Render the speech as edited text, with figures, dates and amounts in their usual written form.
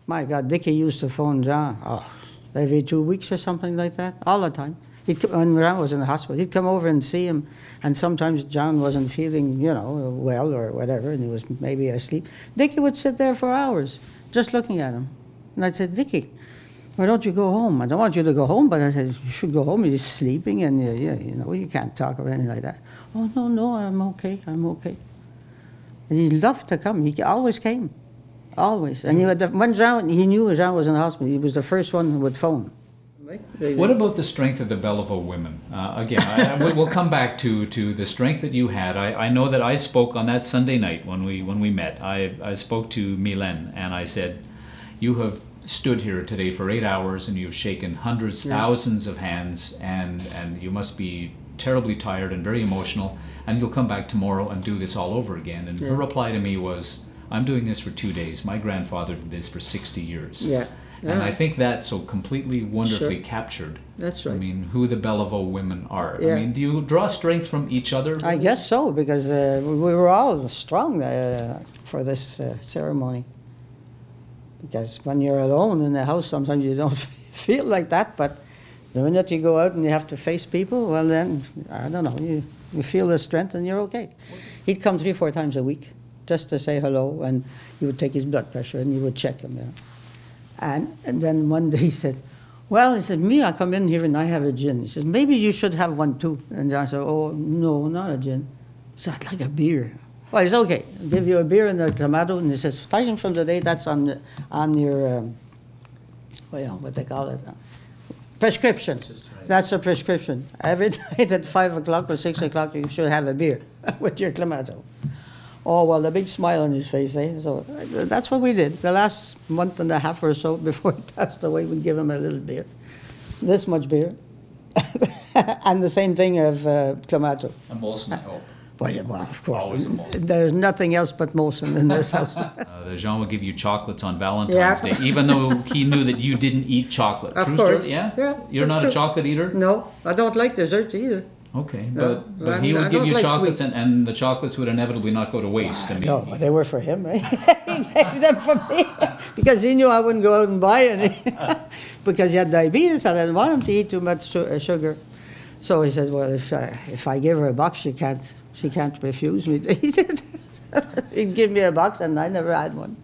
My God, Dickie used to phone John every 2 weeks or something like that, all the time. When John was in the hospital, he'd come over and see him, and sometimes John wasn't feeling, well or whatever, and he was maybe asleep. Dickie would sit there for hours just looking at him. And I'd say, Dickie, why don't you go home? I don't want you to go home, but I said, you should go home. You're sleeping, and you can't talk or anything like that. Oh, no, I'm okay. And he loved to come. He always came, always. And when he knew Jean was in the hospital, he was the first one who would phone. What about the strength of the Béliveau women? Again, we'll come back to the strength that you had. I know that I spoke on that Sunday night when we met. I spoke to Mylène, and I said, you have stood here today for 8 hours and you've shaken hundreds, thousands of hands, and you must be terribly tired and very emotional, and you'll come back tomorrow and do this all over again. And her reply to me was, I'm doing this for 2 days. My grandfather did this for 60 years. Yeah. And I think that so completely wonderfully captured. That's right. I mean, who the Béliveau women are. Yeah. I mean, do you draw strength from each other? I guess so, because we were all strong for this ceremony. Because when you're alone in the house, sometimes you don't feel like that, but the minute you go out and you have to face people, well then, I don't know, you feel the strength and you're okay. He'd come 3 or 4 times a week just to say hello, and you would take his blood pressure and you would check him. And then one day he said, well, he said, me, I come in here and I have a gin. He says, maybe you should have one too. And I said, oh, no, not a gin. He said, I'd like a beer. Well, it's okay. I'll give you a beer and a tomato. And he says, starting from today, that's on your, what they call it, prescription. That's a prescription. Every night at 5 o'clock or 6 o'clock, you should have a beer with your tomato. Oh, well, a big smile on his face, eh? So that's what we did. The last month and a half or so before he passed away, we'd give him a little beer. This much beer. And the same thing of tomato. A Molson, I hope. Well, of course. Always a Molson. There's nothing else but Molson in this house. Jean would give you chocolates on Valentine's Day, even though he knew that you didn't eat chocolate. Of course. Yeah? You're not a chocolate eater? No, I don't like desserts either. Okay, but he would give you chocolates, and the chocolates would inevitably not go to waste. No, but they were for him, right? He gave them for me because he knew I wouldn't go out and buy any because he had diabetes. I didn't want him to eat too much sugar. So he said, well, if I give her a box, she can't refuse me to eat it. He'd give me a box, and I never had one.